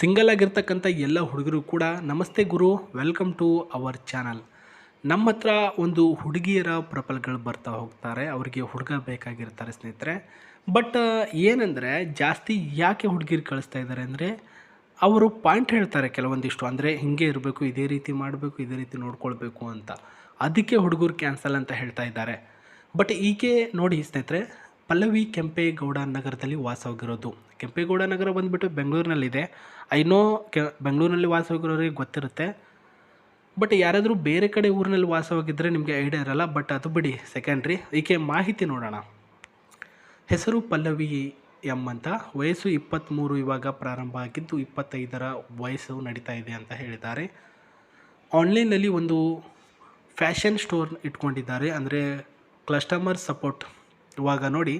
Single ಆಗಿರ್ತಕ್ಕಂಥ ಎಲ್ಲ ಹುಡುಗರು ಕೂಡ ನಮಸ್ತೆ ಗುರು, ವೆಲ್ಕಮ್ ಟು ಅವರ್ ಚಾನಲ್. ನಮ್ಮ ಹತ್ರ ಒಂದು ಹುಡುಗಿಯರ ಪ್ರೊಫೈಲ್ಗಳು ಬರ್ತಾ ಹೋಗ್ತಾರೆ, ಅವರಿಗೆ ಹುಡುಗ ಬೇಕಾಗಿರ್ತಾರೆ ಸ್ನೇಹಿತರೆ. ಬಟ್ ಏನಂದರೆ ಜಾಸ್ತಿ ಯಾಕೆ ಹುಡುಗಿರು ಕಳಿಸ್ತಾ ಇದ್ದಾರೆ ಅಂದರೆ ಅವರು ಪಾಯಿಂಟ್ ಹೇಳ್ತಾರೆ ಕೆಲವೊಂದಿಷ್ಟು, ಅಂದರೆ ಹಿಂಗೆ ಇರಬೇಕು, ಇದೇ ರೀತಿ ಮಾಡಬೇಕು, ಇದೇ ರೀತಿ ನೋಡ್ಕೊಳ್ಬೇಕು ಅಂತ. ಅದಕ್ಕೆ ಹುಡುಗರು ಕ್ಯಾನ್ಸಲ್ ಅಂತ ಹೇಳ್ತಾ ಇದ್ದಾರೆ. ಬಟ್ ಈಕೆ ನೋಡಿ ಸ್ನೇಹಿತರೆ, ಪಲ್ಲವಿ ಕೆಂಪೇಗೌಡ ನಗರದಲ್ಲಿ ವಾಸವಾಗಿರೋದು. ಕೆಂಪೇಗೌಡ ನಗರ ಬಂದುಬಿಟ್ಟು ಬೆಂಗಳೂರಿನಲ್ಲಿದೆ. ಐನೋ ಬೆಂಗಳೂರಿನಲ್ಲಿ ವಾಸವಾಗಿರೋರಿಗೆ ಗೊತ್ತಿರುತ್ತೆ. ಬಟ್ ಯಾರಾದರೂ ಬೇರೆ ಕಡೆ ಊರಿನಲ್ಲಿ ವಾಸವಾಗಿದ್ದರೆ ನಿಮಗೆ ಐಡಿಯಾ ಇರಲ್ಲ. ಬಟ್ ಅದು ಬಿಡಿ, ಸೆಕೆಂಡ್ರಿ. ಈಕೆ ಮಾಹಿತಿ ನೋಡೋಣ. ಹೆಸರು ಪಲ್ಲವಿ ಎಂ ಅಂತ, ವಯಸ್ಸು 23, ಇವಾಗ ಪ್ರಾರಂಭ ಆಗಿದ್ದು 25ರ ವಯಸ್ಸು ನಡೀತಾ ಇದೆ ಅಂತ ಹೇಳಿದ್ದಾರೆ. ಆನ್ಲೈನಲ್ಲಿ ಒಂದು ಫ್ಯಾಷನ್ ಸ್ಟೋರ್ ಇಟ್ಕೊಂಡಿದ್ದಾರೆ, ಅಂದರೆ ಕಸ್ಟಮರ್ ಸಪೋರ್ಟ್. ಇವಾಗ ನೋಡಿ,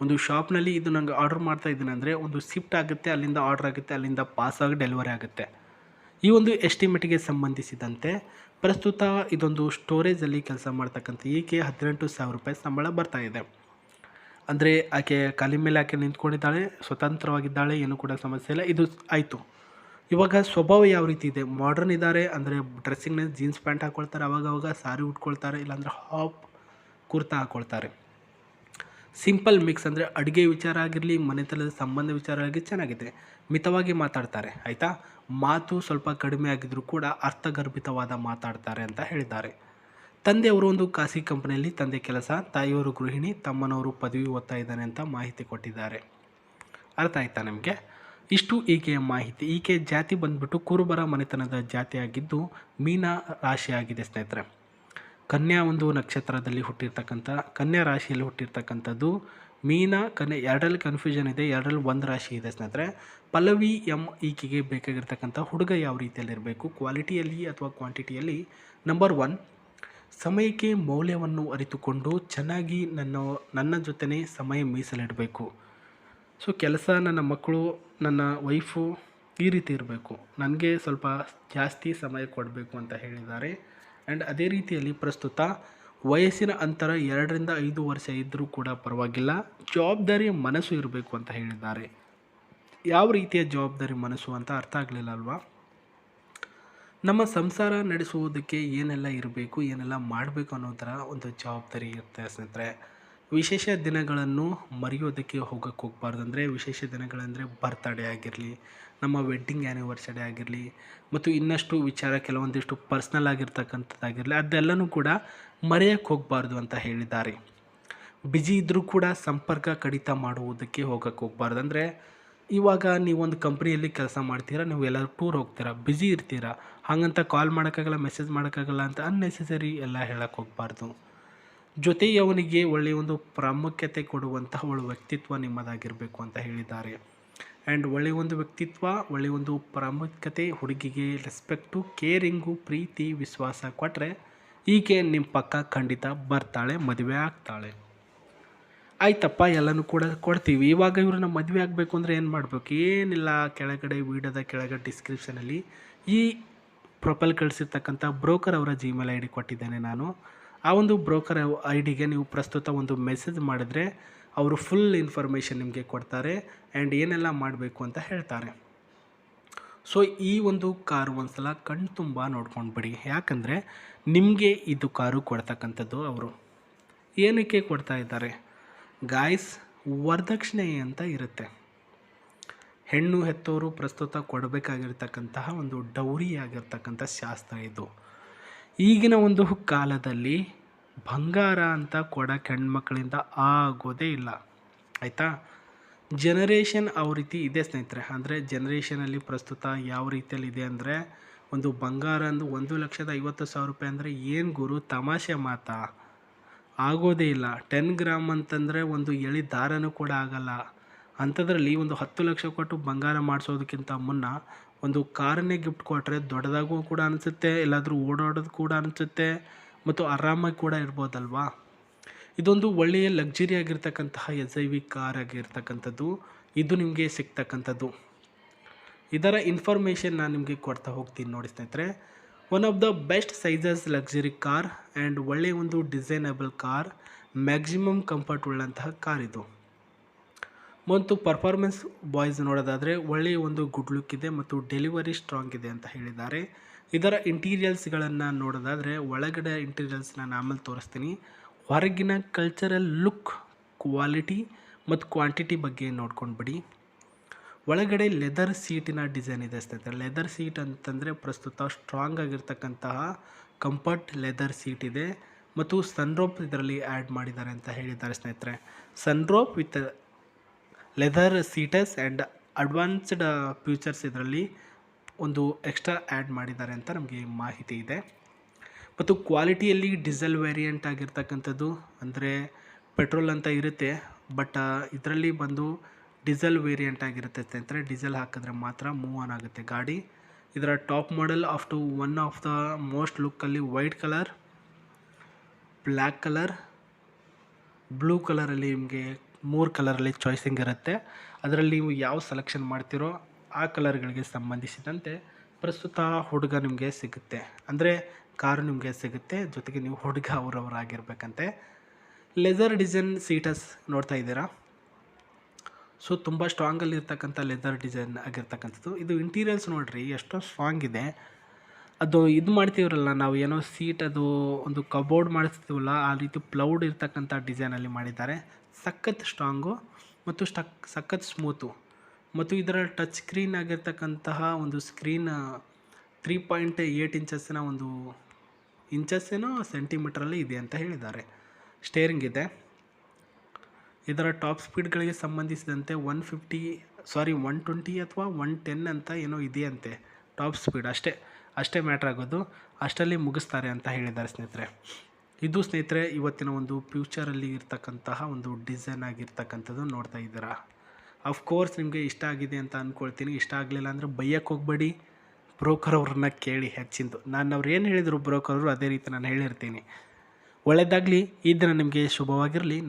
ಒಂದು ಶಾಪ್ನಲ್ಲಿ ಇದು ನಂಗೆ ಆರ್ಡ್ರ್ ಮಾಡ್ತಾ ಇದ್ದೀನಿ ಅಂದರೆ ಒಂದು ಶಿಫ್ಟ್ ಆಗುತ್ತೆ, ಅಲ್ಲಿಂದ ಆರ್ಡ್ರ್ ಆಗುತ್ತೆ, ಅಲ್ಲಿಂದ ಪಾಸ್ ಆಗಿ ಡೆಲಿವರಿ ಆಗುತ್ತೆ. ಈ ಒಂದು ಎಸ್ಟಿಮೇಟ್ಗೆ ಸಂಬಂಧಿಸಿದಂತೆ ಪ್ರಸ್ತುತ ಇದೊಂದು ಸ್ಟೋರೇಜಲ್ಲಿ ಕೆಲಸ ಮಾಡ್ತಕ್ಕಂಥ ಈಕೆ 18,000 ರೂಪಾಯಿ ಸಂಬಳ ಬರ್ತಾ ಇದೆ. ಅಂದರೆ ಆಕೆ ಕಾಲಿ ಮೇಲೆ ಆಕೆ ನಿಂತ್ಕೊಂಡಿದ್ದಾಳೆ, ಸ್ವತಂತ್ರವಾಗಿದ್ದಾಳೆ, ಏನೂ ಕೂಡ ಸಮಸ್ಯೆ ಇಲ್ಲ. ಇದು ಆಯಿತು. ಇವಾಗ ಸ್ವಭಾವ ಯಾವ ರೀತಿ ಇದೆ? ಮಾಡ್ರನ್ ಇದ್ದಾರೆ, ಅಂದರೆ ಡ್ರೆಸ್ಸಿಂಗ್ನಲ್ಲಿ ಜೀನ್ಸ್ ಪ್ಯಾಂಟ್ ಹಾಕ್ಕೊಳ್ತಾರೆ, ಅವಾಗವಾಗ ಸಾರಿ ಉಟ್ಕೊಳ್ತಾರೆ, ಇಲ್ಲಾಂದರೆ ಹಾಪ್ ಕುರ್ತಾ ಹಾಕ್ಕೊಳ್ತಾರೆ. ಸಿಂಪಲ್ ಮಿಕ್ಸ್, ಅಂದರೆ ಅಡುಗೆ ವಿಚಾರ ಆಗಿರಲಿ, ಮನೆತನದ ಸಂಬಂಧ ವಿಚಾರ ಆಗಿ ಚೆನ್ನಾಗಿದೆ. ಮಿತವಾಗಿ ಮಾತಾಡ್ತಾರೆ, ಆಯಿತಾ. ಮಾತು ಸ್ವಲ್ಪ ಕಡಿಮೆ ಆಗಿದ್ದರೂ ಕೂಡ ಅರ್ಥಗರ್ಭಿತವಾದ ಮಾತಾಡ್ತಾರೆ ಅಂತ ಹೇಳಿದ್ದಾರೆ. ತಂದೆಯವರು ಒಂದು ಖಾಸಗಿ ಕಂಪನಿಯಲ್ಲಿ ತಂದೆ ಕೆಲಸ, ತಾಯಿಯವರು ಗೃಹಿಣಿ, ತಮ್ಮನವರು ಪದವಿ ಓದ್ತಾ ಇದ್ದಾನೆ ಅಂತ ಮಾಹಿತಿ ಕೊಟ್ಟಿದ್ದಾರೆ. ಅರ್ಥ ಆಯ್ತಾ ನಿಮಗೆ? ಇಷ್ಟು ಈಕೆಯ ಮಾಹಿತಿ. ಈಕೆ ಜಾತಿ ಬಂದುಬಿಟ್ಟು ಕುರುಬರ ಮನೆತನದ ಜಾತಿಯಾಗಿದ್ದು ಮೀನ ರಾಶಿಯಾಗಿದೆ ಸ್ನೇಹಿತರೆ. ಕನ್ಯಾ ಒಂದು ನಕ್ಷತ್ರದಲ್ಲಿ ಹುಟ್ಟಿರ್ತಕ್ಕಂಥ, ಕನ್ಯಾ ರಾಶಿಯಲ್ಲಿ ಹುಟ್ಟಿರ್ತಕ್ಕಂಥದ್ದು. ಮೀನ ಕನ್ಯಾ ಎರಡರಲ್ಲಿ ಕನ್ಫ್ಯೂಷನ್ ಇದೆ, ಎರಡರಲ್ಲಿ ಒಂದು ರಾಶಿ ಇದೆ ಸ್ನೇಹಿತರೆ. ಪಲ್ಲವಿ ಎಂ ಈಕೆಗೆ ಬೇಕಾಗಿರ್ತಕ್ಕಂಥ ಹುಡುಗ ಯಾವ ರೀತಿಯಲ್ಲಿರಬೇಕು, ಕ್ವಾಲಿಟಿಯಲ್ಲಿ ಅಥವಾ ಕ್ವಾಂಟಿಟಿಯಲ್ಲಿ? ನಂಬರ್ 1, ಸಮಯಕ್ಕೆ ಮೌಲ್ಯವನ್ನು ಅರಿತುಕೊಂಡು ಚೆನ್ನಾಗಿ ನನ್ನ ಜೊತೆನೇ ಸಮಯ ಮೀಸಲಿಡಬೇಕು. ಸೊ ಕೆಲಸ, ನನ್ನ ಮಕ್ಕಳು, ನನ್ನ ವೈಫು ಈ ರೀತಿ ಇರಬೇಕು, ನನಗೆ ಸ್ವಲ್ಪ ಜಾಸ್ತಿ ಸಮಯ ಕೊಡಬೇಕು ಅಂತ ಹೇಳಿದ್ದಾರೆ. ಆ್ಯಂಡ್ ಅದೇ ರೀತಿಯಲ್ಲಿ ಪ್ರಸ್ತುತ ವಯಸ್ಸಿನ ಅಂತರ 2ರಿಂದ 5 ವರ್ಷ ಇದ್ದರೂ ಕೂಡ ಪರವಾಗಿಲ್ಲ, ಜವಾಬ್ದಾರಿ ಮನಸ್ಸು ಇರಬೇಕು ಅಂತ ಹೇಳಿದ್ದಾರೆ. ಯಾವ ರೀತಿಯ ಜವಾಬ್ದಾರಿ ಮನಸ್ಸು ಅಂತ ಅರ್ಥ ಆಗಲಿಲ್ಲ ಅಲ್ವಾ? ನಮ್ಮ ಸಂಸಾರ ನಡೆಸುವುದಕ್ಕೆ ಏನೆಲ್ಲ ಇರಬೇಕು, ಏನೆಲ್ಲ ಮಾಡಬೇಕು ಅನ್ನೋ ಥರ ಒಂದು ಜವಾಬ್ದಾರಿ ಇರುತ್ತೆ ಸ್ನೇಹಿತರೆ. ವಿಶೇಷ ದಿನಗಳನ್ನು ಮರೆಯೋದಕ್ಕೆ ಹೋಗಬಾರ್ದು. ಅಂದರೆ ವಿಶೇಷ ದಿನಗಳಂದರೆ ಬರ್ತ್ಡೇ ಆಗಿರಲಿ, ನಮ್ಮ ವೆಡ್ಡಿಂಗ್ ಆ್ಯನಿವರ್ಸರಿ ಆಗಿರಲಿ, ಮತ್ತು ಇನ್ನಷ್ಟು ವಿಚಾರ ಕೆಲವೊಂದಿಷ್ಟು ಪರ್ಸ್ನಲ್ ಆಗಿರ್ತಕ್ಕಂಥದ್ದಾಗಿರಲಿ, ಅದೆಲ್ಲನೂ ಕೂಡ ಮರೆಯೋಕ್ಕೆ ಹೋಗಬಾರ್ದು ಅಂತ ಹೇಳಿದ್ದಾರೆ. ಬ್ಯುಸಿ ಇದ್ದರೂ ಕೂಡ ಸಂಪರ್ಕ ಕಡಿತ ಮಾಡುವುದಕ್ಕೆ ಹೋಗಬಾರ್ದು. ಅಂದರೆ ಇವಾಗ ನೀವೊಂದು ಕಂಪ್ನಿಯಲ್ಲಿ ಕೆಲಸ ಮಾಡ್ತೀರಾ, ನೀವು ಎಲ್ಲರೂ ಟೂರ್ ಹೋಗ್ತೀರಾ, ಬ್ಯುಸಿ ಇರ್ತೀರಾ, ಹಾಗಂತ ಕಾಲ್ ಮಾಡೋಕ್ಕಾಗಲ್ಲ, ಮೆಸೇಜ್ ಮಾಡೋಕ್ಕಾಗಲ್ಲ ಅಂತ ಅನ್ನೆಸೆಸರಿ ಎಲ್ಲ ಹೇಳಕ್ಕೆ ಹೋಗಬಾರ್ದು. ಜೊತೆಯವನಿಗೆ ಒಳ್ಳೆಯ ಒಂದು ಪ್ರಾಮುಖ್ಯತೆ ಕೊಡುವಂತಹ ಒಳ್ಳೆ ವ್ಯಕ್ತಿತ್ವ ನಿಮ್ಮದಾಗಿರಬೇಕು ಅಂತ ಹೇಳಿದ್ದಾರೆ. ಆ್ಯಂಡ್ ಒಳ್ಳೆಯ ಒಂದು ವ್ಯಕ್ತಿತ್ವ, ಒಳ್ಳೆಯ ಒಂದು ಪ್ರಾಮುಖ್ಯತೆ, ಹುಡುಗಿಗೆ ರೆಸ್ಪೆಕ್ಟು, ಕೇರಿಂಗು, ಪ್ರೀತಿ, ವಿಶ್ವಾಸ ಕೊಟ್ಟರೆ ಈಕೆ ನಿಮ್ಮ ಪಕ್ಕ ಖಂಡಿತ ಬರ್ತಾಳೆ, ಮದುವೆ ಆಗ್ತಾಳೆ. ಆಯ್ತಪ್ಪ, ಎಲ್ಲನೂ ಕೂಡ ಕೊಡ್ತೀವಿ. ಇವಾಗ ಇವ್ರನ್ನ ಮದುವೆ ಆಗಬೇಕು ಅಂದರೆ ಏನು ಮಾಡಬೇಕು? ಏನಿಲ್ಲ, ಕೆಳಗಡೆ ವಿಡಿಯೋದ ಕೆಳಗಡೆ ಡಿಸ್ಕ್ರಿಪ್ಷನಲ್ಲಿ ಈ ಪ್ರೊಫೈಲ್ ಕಳಿಸಿರ್ತಕ್ಕಂಥ ಬ್ರೋಕರ್ ಅವರ ಜಿಮೇಲ್ ID ಕೊಟ್ಟಿದ್ದೇನೆ ನಾನು. ಆ ಒಂದು ಬ್ರೋಕರ್ ID ನೀವು ಪ್ರಸ್ತುತ ಒಂದು ಮೆಸೇಜ್ ಮಾಡಿದ್ರೆ ಅವರು ಫುಲ್ ಇನ್ಫಾರ್ಮೇಷನ್ ನಿಮಗೆ ಕೊಡ್ತಾರೆ ಆ್ಯಂಡ್ ಏನೆಲ್ಲ ಮಾಡಬೇಕು ಅಂತ ಹೇಳ್ತಾರೆ. ಸೊ ಈ ಒಂದು ಕಾರು ಒಂದು ಸಲ ಕಣ್ಣು ತುಂಬ ನೋಡ್ಕೊಂಡು ಬಿಡಿ. ಯಾಕಂದರೆ ನಿಮಗೆ ಇದು ಕಾರು ಕೊಡ್ತಕ್ಕಂಥದ್ದು ಅವರು ಏನಕ್ಕೆ ಕೊಡ್ತಾ ಇದ್ದಾರೆ ಗಾಯ್ಸ್? ವರದಕ್ಷಿಣೆ ಅಂತ ಇರುತ್ತೆ. ಹೆಣ್ಣು ಹೆತ್ತೋರು ಪ್ರಸ್ತುತ ಕೊಡಬೇಕಾಗಿರ್ತಕ್ಕಂತಹ ಒಂದು ಡೌರಿಯಾಗಿರ್ತಕ್ಕಂಥ ಶಾಸ್ತ್ರ ಇದು. ಈಗಿನ ಒಂದು ಕಾಲದಲ್ಲಿ ಬಂಗಾರ ಅಂತ ಕೊಡೋಕ್ಕೆ ಹೆಣ್ಮಕ್ಳಿಂದ ಆಗೋದೇ ಇಲ್ಲ, ಆಯಿತಾ. ಜನರೇಷನ್ ಯಾವ ರೀತಿ ಇದೆ ಸ್ನೇಹಿತರೆ, ಅಂದರೆ ಜನರೇಷನಲ್ಲಿ ಪ್ರಸ್ತುತ ಯಾವ ರೀತಿಯಲ್ಲಿದೆ ಅಂದರೆ, ಒಂದು ಬಂಗಾರ ಅಂದು 1,50,000 ರೂಪಾಯಿ ಅಂದರೆ ಏನು ಗುರು, ತಮಾಷೆ ಮಾತಾ? ಆಗೋದೇ ಇಲ್ಲ. 10 ಗ್ರಾಮ್ ಅಂತಂದರೆ ಒಂದು ಎಳೆ ದಾರನೂ ಕೂಡ ಆಗಲ್ಲ. ಅಂಥದ್ರಲ್ಲಿ ಒಂದು 10 ಲಕ್ಷ ಕೊಟ್ಟು ಬಂಗಾರ ಮಾಡಿಸೋದಕ್ಕಿಂತ ಮುನ್ನ ಒಂದು ಕಾರನ್ನೇ ಗಿಫ್ಟ್ ಕೊಟ್ಟರೆ ದೊಡ್ಡದಾಗೂ ಕೂಡ ಅನಿಸುತ್ತೆ, ಎಲ್ಲಾದರೂ ಓಡಾಡೋದು ಕೂಡ ಅನಿಸುತ್ತೆ, ಮತ್ತು ಆರಾಮಾಗಿ ಕೂಡ ಇರ್ಬೋದಲ್ವಾ. ಇದೊಂದು ಒಳ್ಳೆಯ ಲಕ್ಸುರಿ ಆಗಿರ್ತಕ್ಕಂತಹ SIV ಕಾರ್ ಆಗಿರ್ತಕ್ಕಂಥದ್ದು. ಇದು ನಿಮಗೆ ಸಿಗ್ತಕ್ಕಂಥದ್ದು. ಇದರ ಇನ್ಫಾರ್ಮೇಷನ್ ನಾನು ನಿಮಗೆ ಕೊಡ್ತಾ ಹೋಗ್ತೀನಿ ನೋಡಿ ಸ್ನೇಹಿತರೆ. One of the best sizes luxury car and ಒಳ್ಳೆಯ ಒಂದು ಡಿಸೈನಬಲ್ ಕಾರ್, ಮ್ಯಾಕ್ಸಿಮಮ್ ಕಂಫರ್ಟ್ ಉಳ್ಳಂತಹ ಕಾರ್ ಇದು. ಮತ್ತು ಪರ್ಫಾರ್ಮೆನ್ಸ್ ಬಾಯ್ಸ್ ನೋಡೋದಾದರೆ ಒಳ್ಳೆಯ ಒಂದು ಗುಡ್ ಲುಕ್ ಇದೆ ಮತ್ತು ಡೆಲಿವರಿ ಸ್ಟ್ರಾಂಗ್ ಇದೆ ಅಂತ ಹೇಳಿದ್ದಾರೆ. ಇದರ ಇಂಟೀರಿಯಲ್ಸ್ಗಳನ್ನು ನೋಡೋದಾದರೆ ಒಳಗಡೆ ಇಂಟೀರಿಯಲ್ಸ್ನ ನಾನು ಆಮೇಲೆ ತೋರಿಸ್ತೀನಿ. ಹೊರಗಿನ ಕಲ್ಚರಲ್ ಲುಕ್, ಕ್ವಾಲಿಟಿ ಮತ್ತು ಕ್ವಾಂಟಿಟಿ ಬಗ್ಗೆ ನೋಡ್ಕೊಂಡು ಬಿಡಿ. ಒಳಗಡೆ ಲೆದರ್ ಸೀಟಿನ ಡಿಸೈನ್ ಇದೆ ಸ್ನೇಹಿತರೆ. ಲೆದರ್ ಸೀಟ್ ಅಂತಂದರೆ ಪ್ರಸ್ತುತ ಸ್ಟ್ರಾಂಗ್ ಆಗಿರ್ತಕ್ಕಂತಹ ಕಂಫರ್ಟ್ ಲೆದರ್ ಸೀಟ್ ಇದೆ ಮತ್ತು ಸನ್ರೋಪ್ ಇದರಲ್ಲಿ ಆ್ಯಡ್ ಮಾಡಿದ್ದಾರೆ ಅಂತ ಹೇಳಿದ್ದಾರೆ ಸ್ನೇಹಿತರೆ. Sunroof with leather seats and advanced futures ಇದರಲ್ಲಿ ಒಂದು ಎಕ್ಸ್ಟ್ರಾ ಆ್ಯಡ್ ಮಾಡಿದ್ದಾರೆ ಅಂತ ನಮಗೆ ಮಾಹಿತಿ ಇದೆ. ಮತ್ತು ಕ್ವಾಲಿಟಿಯಲ್ಲಿ ಡೀಸೆಲ್ ವೇರಿಯಂಟ್ ಆಗಿರ್ತಕ್ಕಂಥದ್ದು, ಅಂದರೆ ಪೆಟ್ರೋಲ್ ಅಂತ ಇರುತ್ತೆ, ಬಟ್ ಇದರಲ್ಲಿ ಬಂದು ಡೀಸೆಲ್ ವೇರಿಯಂಟ್ ಆಗಿರುತ್ತೆ ಸ್ನೇಹಿತರೆ. ಡೀಸೆಲ್ ಹಾಕಿದ್ರೆ ಮಾತ್ರ ಮೂವ್ ಆನ್ ಆಗುತ್ತೆ ಗಾಡಿ. ಇದರ top model one of the most ಲುಕ್ಕಲ್ಲಿ white colour, black colour, blue ಕಲರಲ್ಲಿ ನಿಮಗೆ 3 ಕಲರಲ್ಲಿ ಚಾಯ್ಸಿಂಗ್ ಇರುತ್ತೆ. ಅದರಲ್ಲಿ ನೀವು ಯಾವ ಸೆಲೆಕ್ಷನ್ ಮಾಡ್ತೀರೋ ಆ ಕಲರ್ಗಳಿಗೆ ಸಂಬಂಧಿಸಿದಂತೆ ಪ್ರಸ್ತುತ ಹುಡುಗ ನಿಮಗೆ ಸಿಗುತ್ತೆ, ಅಂದರೆ ಕಾರು ನಿಮಗೆ ಸಿಗುತ್ತೆ. ಜೊತೆಗೆ ನೀವು ಹುಡುಗ ಅವರವರಾಗಿರ್ಬೇಕಂತೆ. ಲೆದರ್ ಡಿಸೈನ್ ಸೀಟಸ್ ನೋಡ್ತಾ ಇದ್ದೀರಾ. ಸೊ ತುಂಬ ಸ್ಟ್ರಾಂಗಲ್ಲಿ ಇರ್ತಕ್ಕಂಥ ಲೆದರ್ ಡಿಸೈನ್ ಆಗಿರ್ತಕ್ಕಂಥದ್ದು. ಇದು ಇಂಟೀರಿಯಲ್ಸ್ ನೋಡಿರಿ ಎಷ್ಟೋ ಸ್ಟ್ರಾಂಗ್ ಇದೆ. ಅದು ಇದು ಮಾಡ್ತೀವಲ್ಲ ನಾವು, ಏನೋ ಸೀಟ್ ಅದು ಒಂದು ಕಬೋರ್ಡ್ ಮಾಡಿಸ್ತೀವಲ್ಲ, ಆ ರೀತಿ ಪ್ಲೌಡ್ ಇರ್ತಕ್ಕಂಥ ಡಿಸೈನಲ್ಲಿ ಮಾಡಿದ್ದಾರೆ. ಸಖತ್ ಸ್ಟ್ರಾಂಗು ಮತ್ತು ಸಖತ್ ಸ್ಮೂತು. ಮತ್ತು ಇದರ ಟಚ್ ಸ್ಕ್ರೀನ್ ಆಗಿರ್ತಕ್ಕಂತಹ ಒಂದು ಸ್ಕ್ರೀನ್ 3.8 ಇಂಚಸ್ಸಿನ ಒಂದು ಇಂಚಸ್ಸೇನೋ ಸೆಂಟಿಮೀಟ್ರಲ್ಲಿ ಇದೆ ಅಂತ ಹೇಳಿದ್ದಾರೆ. ಸ್ಟೇರಿಂಗ್ ಇದೆ. ಇದರ ಟಾಪ್ ಸ್ಪೀಡ್ಗಳಿಗೆ ಸಂಬಂಧಿಸಿದಂತೆ 120 ಅಥವಾ 110 ಅಂತ ಏನೋ ಇದೆಯಂತೆ ಟಾಪ್ ಸ್ಪೀಡ್. ಅಷ್ಟೇ ಮ್ಯಾಟ್ರ್ ಆಗೋದು, ಅಷ್ಟರಲ್ಲಿ ಮುಗಿಸ್ತಾರೆ ಅಂತ ಹೇಳಿದ್ದಾರೆ ಸ್ನೇಹಿತರೆ. ಇದು ಸ್ನೇಹಿತರೆ ಇವತ್ತಿನ ಒಂದು ಫ್ಯೂಚರಲ್ಲಿ ಇರ್ತಕ್ಕಂತಹ ಒಂದು ಡಿಸೈನ್ ಆಗಿರ್ತಕ್ಕಂಥದ್ದು ನೋಡ್ತಾ ಇದ್ದೀರಾ. ಅಫ್ಕೋರ್ಸ್ ನಿಮಗೆ ಇಷ್ಟ ಆಗಿದೆ ಅಂತ ಅಂದ್ಕೊಳ್ತೀನಿ. ಇಷ್ಟ ಆಗಲಿಲ್ಲ ಅಂದರೆ ಬೈಯಕ್ಕೆ ಹೋಗಬೇಡಿ, ಬ್ರೋಕರ್ ಅವ್ರನ್ನ ಕೇಳಿ ಹೆಚ್ಚಿಂದು. ಅವ್ರು ಏನು ಹೇಳಿದರು ಬ್ರೋಕರ್ ಅವರು ಅದೇ ರೀತಿ ನಾನು ಹೇಳಿರ್ತೀನಿ. ಒಳ್ಳೆಯದಾಗಲಿ. ಈ ದಿನ ನಿಮಗೆ ಶುಭವಾಗಿರಲಿ.